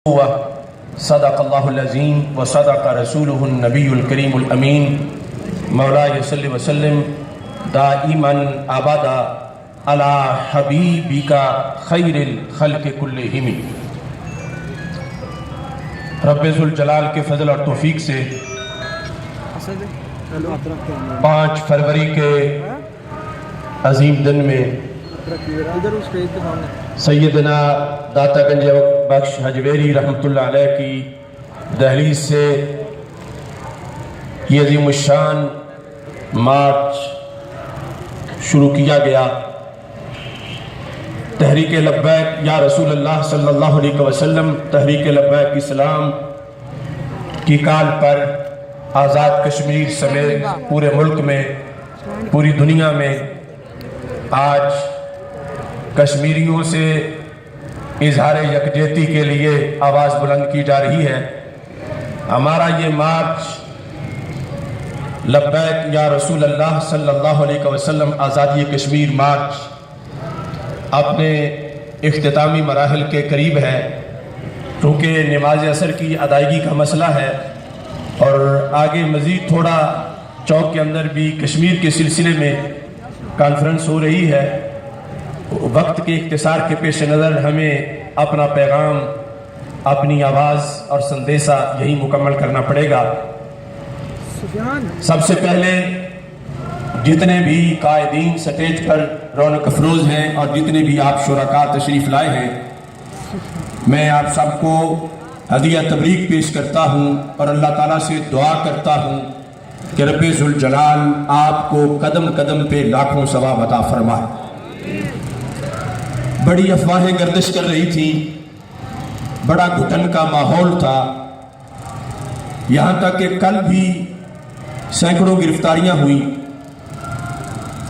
صدق اللہ العظیم وصدق رسولہ النبی الکریم الامین مولاي صلی وسلم دائما ابدا علی حبیبک خیر الخلق کلہم۔ رب ذوالجلال کے فضل اور توفیق سے 5 فروری کے عظیم دن میں سیدنا داتا گنج بخش حجویری رحمۃ اللہ علیہ کی دہلیز سے یہ عظیم الشان مارچ شروع کیا گیا۔ تحریک لبیک یا رسول اللہ صلی اللہ علیہ وسلم، تحریک لبیک اسلام کی کال پر آزاد کشمیر سمیت پورے ملک میں، پوری دنیا میں آج کشمیریوں سے اظہار یکجہتی کے لیے آواز بلند کی جا رہی ہے۔ ہمارا یہ مارچ لبیک یا رسول اللہ صلی اللہ علیہ وسلم آزادی کشمیر مارچ اپنے اختتامی مراحل کے قریب ہے، کیونکہ نماز عصر کی ادائیگی کا مسئلہ ہے اور آگے مزید تھوڑا چوک کے اندر بھی کشمیر کے سلسلے میں کانفرنس ہو رہی ہے۔ وقت کے اختصار کے پیش نظر ہمیں اپنا پیغام، اپنی آواز اور سندیسہ یہی مکمل کرنا پڑے گا۔ سب سے پہلے جتنے بھی قائدین سٹیج پر رونق افروز ہیں اور جتنے بھی آپ شرکاء تشریف لائے ہیں، میں آپ سب کو ہدیہ تبریک پیش کرتا ہوں اور اللہ تعالیٰ سے دعا کرتا ہوں کہ رب ذوالجلال آپ کو قدم قدم پہ لاکھوں ثواب عطا فرمائے۔ بڑی افواہیں گردش کر رہی تھیں، بڑا گھٹن کا ماحول تھا، یہاں تک کہ کل بھی سینکڑوں گرفتاریاں ہوئیں،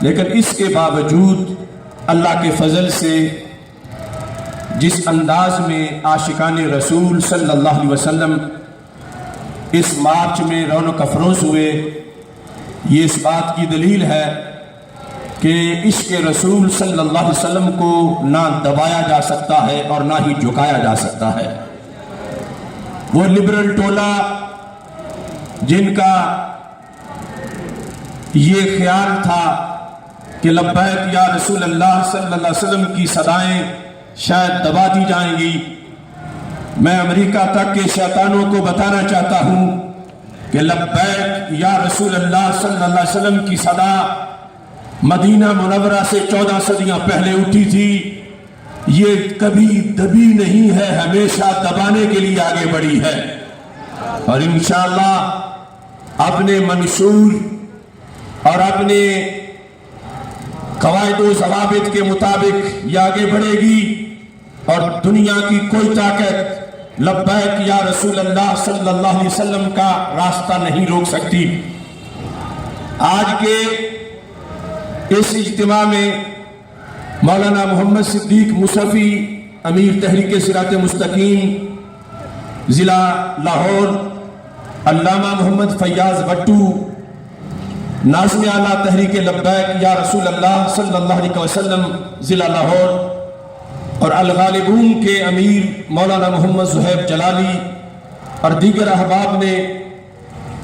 لیکن اس کے باوجود اللہ کے فضل سے جس انداز میں عاشقان رسول صلی اللہ علیہ وسلم اس مارچ میں رونق افروز ہوئے، یہ اس بات کی دلیل ہے کہ عشق رسول صلی اللہ علیہ وسلم کو نہ دبایا جا سکتا ہے اور نہ ہی جھکایا جا سکتا ہے۔ وہ لبرل ٹولہ جن کا یہ خیال تھا کہ لبیک یا رسول اللہ صلی اللہ علیہ وسلم کی صدائیں شاید دبا دی جائیں گی، میں امریکہ تک کے شیطانوں کو بتانا چاہتا ہوں کہ لبیک یا رسول اللہ صلی اللہ علیہ وسلم کی صدا مدینہ منورہ سے 14 صدیاں پہلے اٹھی تھی، یہ کبھی دبی نہیں ہے، ہمیشہ دبانے کے لیے آگے بڑھی ہے، اور انشاءاللہ اپنے منشور اور اپنے قواعد و ضوابط کے مطابق یہ آگے بڑھے گی اور دنیا کی کوئی طاقت لبیک یا رسول اللہ صلی اللہ علیہ وسلم کا راستہ نہیں روک سکتی۔ آج کے اس اجتماع میں مولانا محمد صدیق مصطفی امیر تحریک صراط مستقیم ضلع لاہور، علامہ محمد فیاض وٹو ناظم اعلیٰ تحریک لبیک یا رسول اللہ صلی اللہ علیہ وسلم ضلع لاہور اور الغالبون کے امیر مولانا محمد زہیب جلالی اور دیگر احباب نے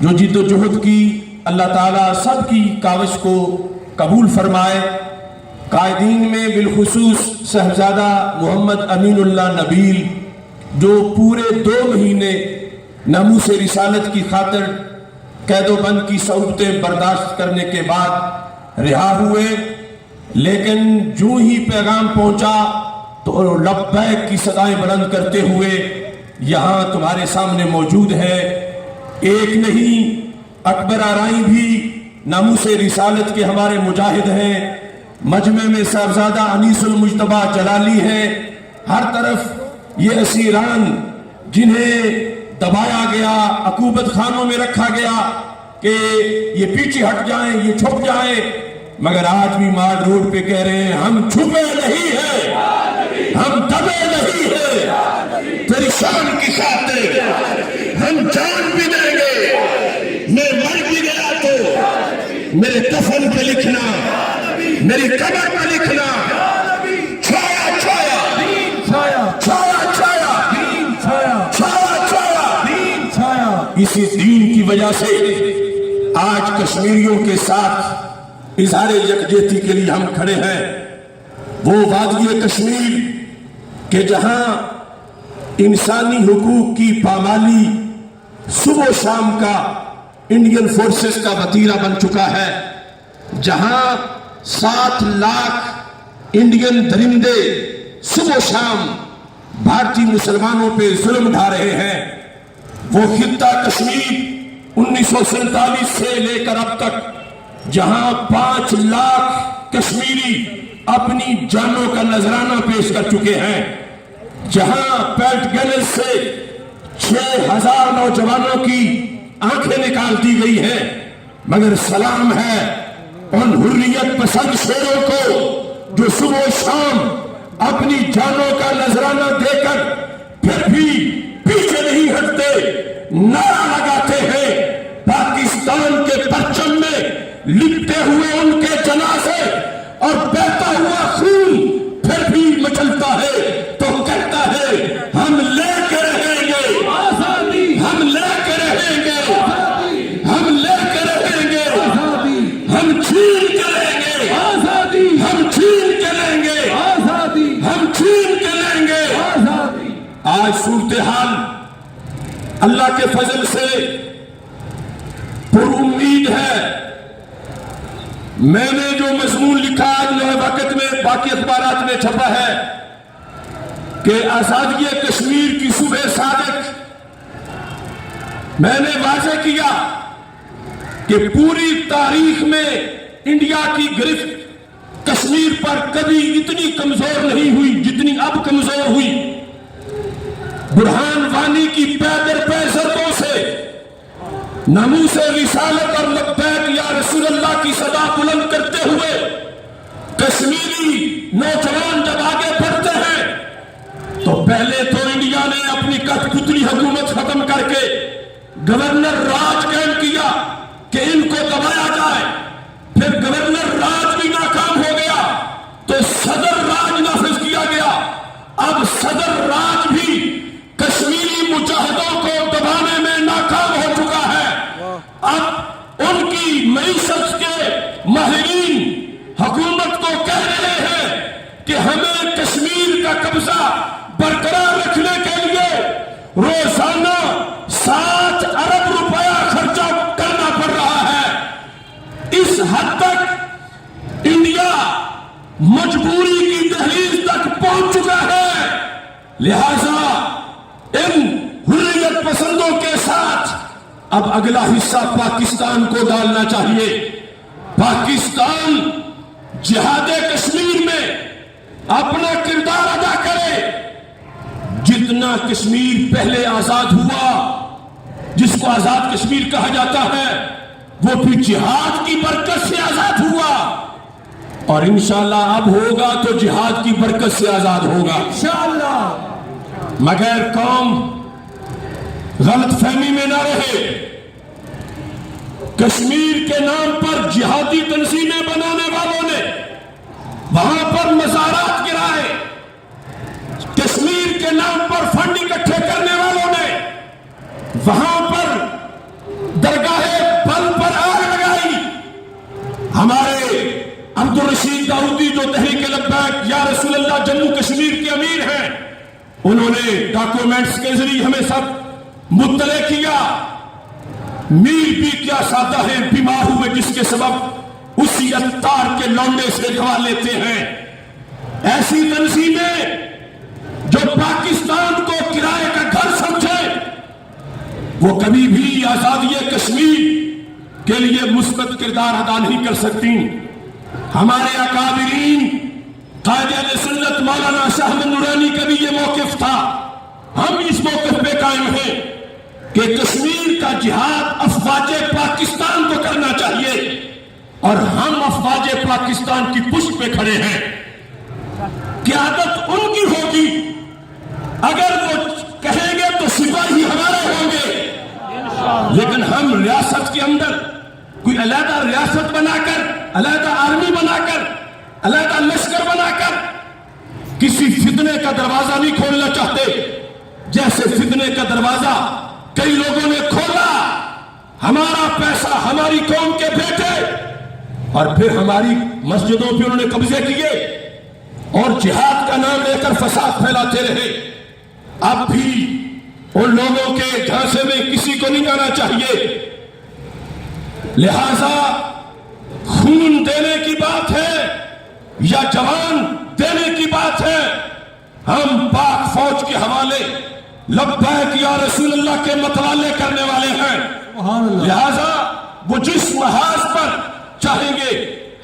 جو جد و جہد کی، اللہ تعالیٰ سب کی کاوش کو قبول فرمائے۔ قائدین میں بالخصوص صاحبزادہ محمد امین اللہ نبیل جو پورے 2 مہینے ناموس رسالت کی خاطر قید و بند کی صعوبتیں برداشت کرنے کے بعد رہا ہوئے، لیکن جو ہی پیغام پہنچا تو لبیک کی صدائیں بلند کرتے ہوئے یہاں تمہارے سامنے موجود ہے۔ ایک نہیں، اکبر آرائی بھی ناموس رسالت کے ہمارے مجاہد ہیں، مجمع میں صاحبزادہ انیس المجتبہ جلالی ہیں، ہر طرف یہ اسیران جنہیں دبایا گیا، عقوبت خانوں میں رکھا گیا کہ یہ پیچھے ہٹ جائیں، یہ چھپ جائیں، مگر آج بھی مال روڈ پہ کہہ رہے ہیں ہم چھپے نہیں ہیں، ہم دبے نہیں ہیں، تیری شان کی خاطر ہم جان بھی دیں گے، میں مر بھی گیا تو میرے کفن پہ لکھنا، میری قبر پہ لکھنا، چھایا چھایا چھایا چھایا چھایا اسی دین کی وجہ سے آج کشمیریوں کے ساتھ اظہار یکجہتی کے لیے ہم کھڑے ہیں۔ وہ وادی کشمیر کہ جہاں انسانی حقوق کی پامالی صبح و شام کا انڈین فورسز کا وتیرہ بن چکا ہے، جہاں 7 لاکھ انڈین درندے صبح و شام بھارتی مسلمانوں پہ ظلم ڈھا رہے ہیں، وہ خطہ کشمیر 1947 سے لے کر اب تک جہاں 5 لاکھ کشمیری اپنی جانوں کا نذرانہ پیش کر چکے ہیں، جہاں پیلٹ گنز سے 6000 نوجوانوں کی آنکھیں نکال دی گئی ہیں، مگر سلام ہے ان حریت پسند شیروں کو جو صبح و شام اپنی جانوں کا نذرانہ دے کر پھر بھی پیچھے نہیں ہٹتے، نعرہ لگاتے ہیں پاکستان کے پرچم میں لپٹے ہوئے ان کے جنازے اور بہتا ہوا خون پھر بھی مچلتا ہے تو کہتا ہے ہم لے کے رہیں گے آزادی، ہم لے کے رہیں گے آزادی، ہم لے کے رہیں گے آزادی، ہم چھین کے لیں گے آزادی، ہم چھین کے لیں گے آزادی، ہم چھین کے لیں گے آزادی۔ آج صورتحال اللہ کے فضل سے پر امید ہے۔ میں نے جو مضمون لکھا آج نئے وقت میں باقی اخبارات میں چھپا ہے کہ آزادی کشمیر کی صبح صادق، میں نے واضح کیا کہ پوری تاریخ میں انڈیا کی گرفت کشمیر پر کبھی اتنی کمزور نہیں ہوئی جتنی اب کمزور ہوئی۔ برہان وانی کی پے در پے ضربوں سے ناموس رسالت اور لبیک یا رسول اللہ کی صدا بلند کرتے ہوئے کشمیری نوجوان جب آگے بڑھتے ہیں تو پہلے تو انڈیا نے اپنی کٹ پتلی حکومت ختم کر کے گورنر راج قائم کیا کہ ان کو دبایا جائے، پھر گورنر راج بھی ناکام ہو گیا تو صدر راج نافذ کیا گیا۔ اب صدر راج بھی کشمیری مجاہدوں کو دبانے میں ناکام ہو چکا ہے۔ اب ان کی معیشت کے ماہرین حکومت کو کہہ رہے ہیں کہ ہمیں کشمیر کا قبضہ برقرار رکھنے کے لیے روزانہ 7 ارب روپیہ خرچہ کرنا پڑ رہا ہے۔ اس حد تک انڈیا مجبوری کی دہلیز تک پہنچ چکا ہے، لہذا ان حریت پسندوں کے ساتھ اب اگلا حصہ پاکستان کو ڈالنا چاہیے۔ پاکستان جہاد کشمیر میں اپنا کردار ادا کرے۔ جتنا کشمیر پہلے آزاد ہوا، جس کو آزاد کشمیر کہا جاتا ہے، وہ بھی جہاد کی برکت سے آزاد ہوا، اور انشاءاللہ اب ہوگا تو جہاد کی برکت سے آزاد ہوگا انشاءاللہ۔ مگر قوم غلط فہمی میں نہ رہے۔ کشمیر کے نام پر جہادی تنظیمیں بنانے والوں نے وہاں پر مزارات گرائے، کشمیر کے نام پر فنڈ اکٹھے کرنے والوں نے وہاں پر درگاہ بل پر آگ لگائی۔ ہمارے عبدالرشید داؤدی جو تحریک لبیک یا رسول اللہ جموں کشمیر کے امیر ہیں، انہوں نے ڈاکومنٹس کے ذریعے ہمیں سب مطلع کیا۔ میر بھی کیا سادہ ہے بیمار ہوئے جس کے سبب اسی اتار کے لونڈے سے دوا لیتے ہیں۔ ایسی تنظیمیں جو پاکستان کو کرائے کا گھر سمجھے، وہ کبھی بھی آزادی کشمیر کے لیے مثبت کردار ادا نہیں کر سکتی۔ ہمارے اکابرین قائد اہل سنت مولانا شاہ احمد نورانی کا بھی یہ موقف تھا۔ ہم اس موقف پہ قائم ہیں کہ کشمیر کا جہاد افواج پاکستان کو کرنا چاہیے، اور ہم افواج پاکستان کی پشت پہ کھڑے ہیں۔ قیادت ان کی ہوگی، اگر وہ کہیں گے تو سپاہی ہمارے ہوں گے، لیکن ہم ریاست کے اندر کوئی علیحدہ ریاست بنا کر، علیحدہ آرمی بنا کر، علیحدہ لشکر بنا کر کسی فتنے کا دروازہ نہیں کھولنا چاہتے۔ جیسے فتنے کا دروازہ کئی لوگوں نے کھولا ہمارا پیسہ ہماری قوم کے بیٹے، اور پھر ہماری مسجدوں پہ انہوں نے قبضے کیے اور جہاد کا نام لے کر فساد پھیلاتے رہے۔ اب بھی ان لوگوں کے جھانسے میں کسی کو نہیں آنا چاہیے۔ لہذا خون دینے کی بات ہے یا جوان دینے کی بات ہے، ہم پاک فوج کے حوالے لبیک یا رسول اللہ کے متوالے کرنے والے ہیں۔ لہذا وہ جس محاذ پر چاہیں گے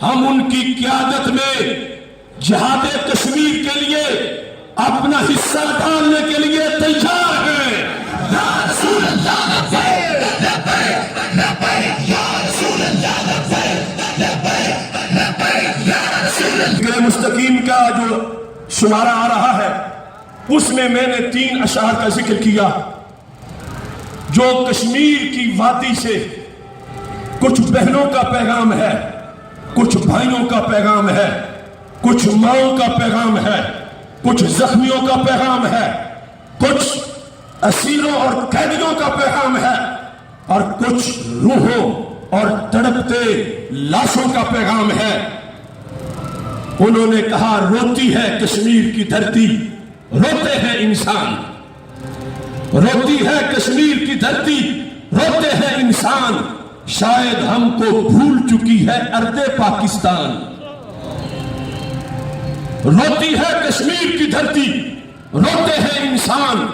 ہم ان کی قیادت میں جہاد کشمیر کے لیے اپنا حصہ ڈالنے کے لیے تیار ہیں۔ یا رسول اللہ لبیک لبیک لبیک یا رسول اللہ لبیک لبیک لبیک یا رسول اللہ۔ مستقیم کا جو شمارہ آ رہا ہے اس میں نے 3 اشعار کا ذکر کیا جو کشمیر کی وادی سے کچھ بہنوں کا پیغام ہے، کچھ بھائیوں کا پیغام ہے، کچھ ماؤں کا پیغام ہے، کچھ زخمیوں کا پیغام ہے، کچھ اسیروں اور قیدیوں کا پیغام ہے، اور کچھ روحوں اور تڑپتے لاشوں کا پیغام ہے۔ انہوں نے کہا روتی ہے کشمیر کی دھرتی، روتے ہیں انسان، روتی ہے کشمیر کی دھرتی، روتے ہیں انسان، شاید ہم کو بھول چکی ہے ارض پاکستان۔ روتی ہے کشمیر کی دھرتی، روتے ہیں انسان،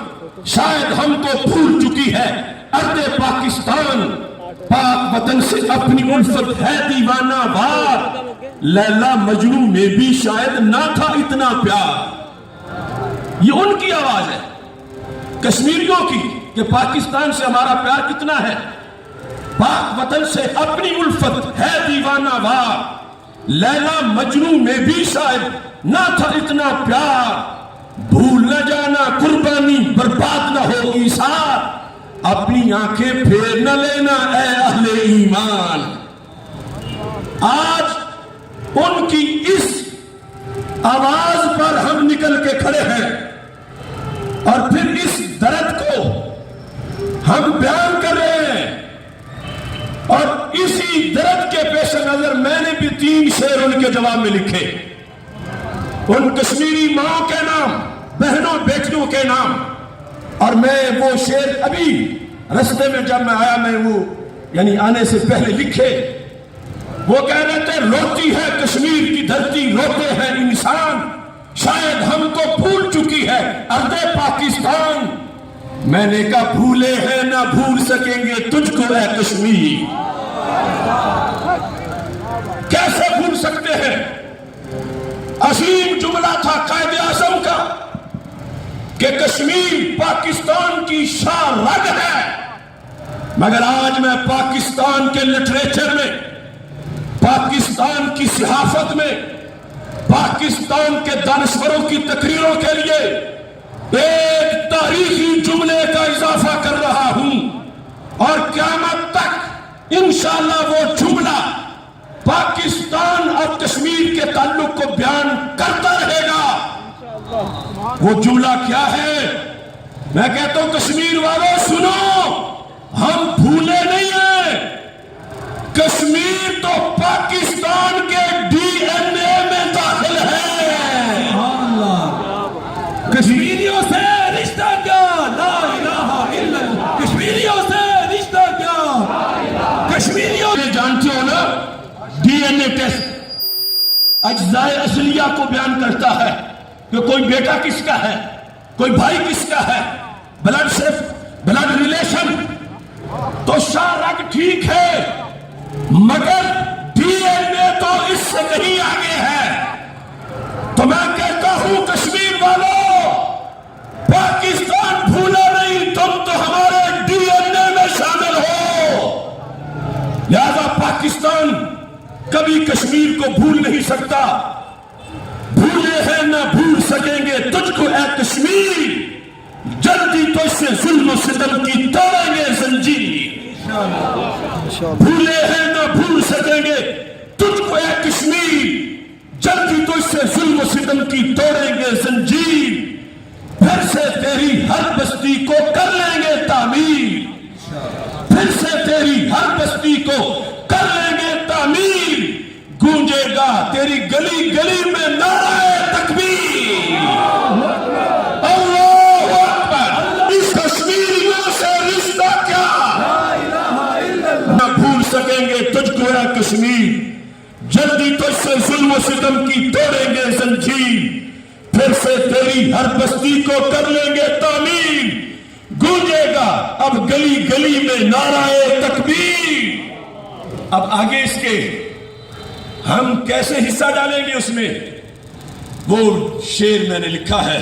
شاید ہم کو بھول چکی ہے ارض پاکستان۔ پاک وطن سے اپنی الفت ہے دیوانہ وار، لیلا مجنوں میں بھی شاید نہ تھا اتنا پیار۔ یہ ان کی آواز ہے کشمیریوں کی کہ پاکستان سے ہمارا پیار کتنا ہے۔ پاک وطن سے اپنی الفت ہے دیوانہ وار، لیلا مجنوں میں بھی شاید نہ تھا اتنا پیار۔ بھول نہ جانا قربانی برباد نہ ہو ایثار، اپنی آنکھیں پھیر نہ لینا اے اہل ایمان۔ آج ان کی اس آواز پر ہم نکل کے کھڑے ہیں اور پھر اس درد کو ہم بیان کر رہے ہیں، اور اسی درد کے پیش نظر میں نے بھی 3 شعر ان کے جواب میں لکھے، ان کشمیری ماں کے نام، بہنوں بیٹیوں کے نام۔ اور میں وہ شعر ابھی رستے میں جب میں آیا میں وہ یعنی آنے سے پہلے لکھے، وہ کہہ رہے تھے روتی ہے کشمیر کی دھرتی، روتے ہیں انسان، شاید ہم کو بھول چکی ہے ارض پاکستان۔ میں نے کہا بھولے ہیں نہ بھول سکیں گے تجھ کو اے کشمیر۔ کیسے بھول سکتے ہیں؟ عظیم جملہ تھا قائد اعظم کا کہ کشمیر پاکستان کی شان رگ ہے، مگر آج میں پاکستان کے لٹریچر میں، پاکستان کی صحافت میں، پاکستان کے دانشوروں کی تقریروں کے لیے ایک تاریخی جملے کا اضافہ کر رہا ہوں، اور قیامت تک انشاءاللہ وہ جملہ پاکستان اور کشمیر کے تعلق کو بیان کرتا رہے گا۔ وہ جملہ کیا ہے؟ میں کہتا ہوں کشمیر والوں سنو، ہم بھولے نہیں ہیں، کشمیر تو پاکستان کے ڈی این اے میں داخل ہے۔ کشمیریوں سے رشتہ کیا؟ لا الہ الا اللہ۔ کشمیریوں سے رشتہ کیا؟ کشمیریوں نے جانتے ہو نا ڈی این اے ٹیسٹ اجزائے اصلیہ کو بیان کرتا ہے کہ کوئی بیٹا کس کا ہے، کوئی بھائی کس کا ہے، بلڈ صرف بلڈ ریلیشن تو شاہ رگ ٹھیک ہے، مگر ڈی این اے تو اس سے کہیں آگے ہے۔ تو میں کہتا ہوں کشمیر والوں، پاکستان بھولا نہیں، تم تو ہمارے ڈی این اے میں شامل ہو، لہذا پاکستان کبھی کشمیر کو بھول نہیں سکتا۔ بھولے ہیں نہ بھول سکیں گے تجھ کو اے کشمیر، جلدی تو اس سے ظلم و ستم کی توڑیں گے زنجیر۔ بھولے ہیں نہ بھول سکیں گے تجھ کو اے کشمیر، جلدی تو اس سے ظلم و ستم کی توڑیں گے زنجیر، پھر سے تیری ہر بستی کو کر لیں گے تعمیر، پھر سے تیری بستی کو کر لیں گے تعمیر، گونجے گا تیری گلی گلی میں نعرہ تکبیر۔ اللہ اکبر۔ اس کشمیریوں سے رشتہ کیا نہ بھول سکیں گے تجھ کو اے کشمیر، جلدی تجھ سے ظلم و ستم کی توڑیں گے زنجیر، پھر سے تیری ہر بستی کو کر لیں گے تعمیر، گونجے گا اب گلی گلی میں نعرہ تکبیر۔ اب آگے اس کے ہم کیسے حصہ ڈالیں گے اس میں، وہ شعر میں نے لکھا ہے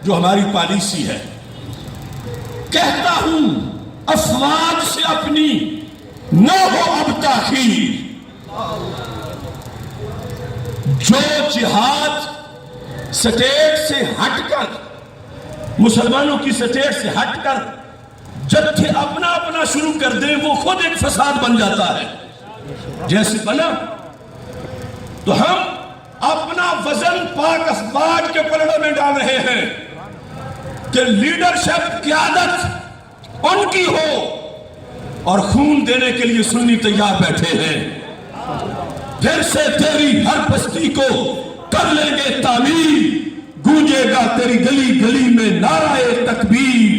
جو ہماری پالیسی ہے۔ کہتا ہوں افواج سے اپنی نہ ہو اب تاخیر، جو جہاد سٹیٹ سے ہٹ کر، مسلمانوں کی سٹیٹ سے ہٹ کر جتھے اپنا اپنا شروع کر دیں وہ خود ایک فساد بن جاتا ہے۔ جیسے بنا تو ہم اپنا وزن پاک افواج کے پلڑوں میں ڈال رہے ہیں کہ لیڈرشپ قیادت ان کی ہو، اور خون دینے کے لیے سنی تیار بیٹھے ہیں۔ پھر سے تیری ہر بستی کو کر لیں گے تعمیر، گونجے گا تیری گلی گلی میں نعرہ تکبیر۔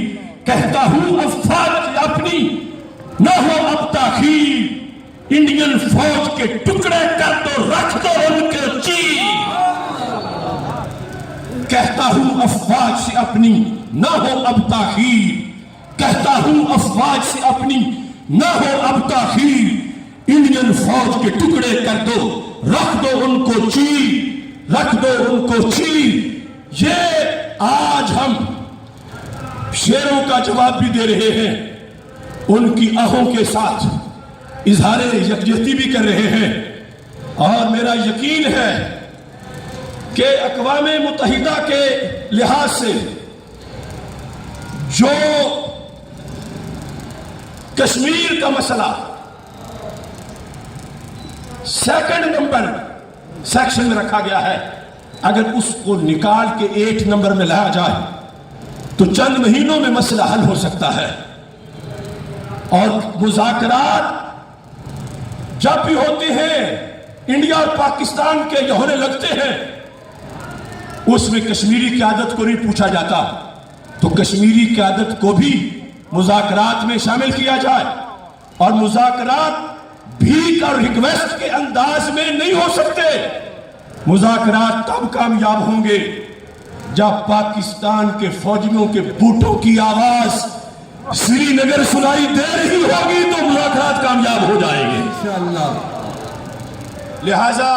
کہتا ہوں افواج اپنی نہ ہو اب تاخیر، انڈین فوج کے ٹکڑے کر دو رکھ دو ان کے چیر۔ کہتا ہوں افواج سے اپنی نہ ہو اب تاخیر، کہتا ہوں افواج سے اپنی نہ ہو اب تاخیر، انڈین فوج کے ٹکڑے کر دو رکھ دو ان کو چیر، رکھ دو ان کو چیر۔ یہ آج ہم شیروں کا جواب بھی دے رہے ہیں، ان کی آہوں کے ساتھ اظہار یکجہتی بھی کر رہے ہیں، اور میرا یقین ہے کہ اقوام متحدہ کے لحاظ سے جو کشمیر کا مسئلہ سیکنڈ نمبر سیکشن میں رکھا گیا ہے، اگر اس کو نکال کے 8 نمبر میں لایا جائے تو چند مہینوں میں مسئلہ حل ہو سکتا ہے۔ اور مذاکرات جب بھی ہوتے ہیں انڈیا اور پاکستان کے جو ہونے لگتے ہیں، اس میں کشمیری قیادت کو نہیں پوچھا جاتا، تو کشمیری قیادت کو بھی مذاکرات میں شامل کیا جائے۔ اور مذاکرات بھیک اور ریکویسٹ کے انداز میں نہیں ہو سکتے، مذاکرات تب کامیاب ہوں گے جب پاکستان کے فوجیوں کے بوٹوں کی آواز سری نگر سنائی دے رہی ہوگی تو مذاکرات کامਯاب ہو جائیں گے۔ لہذا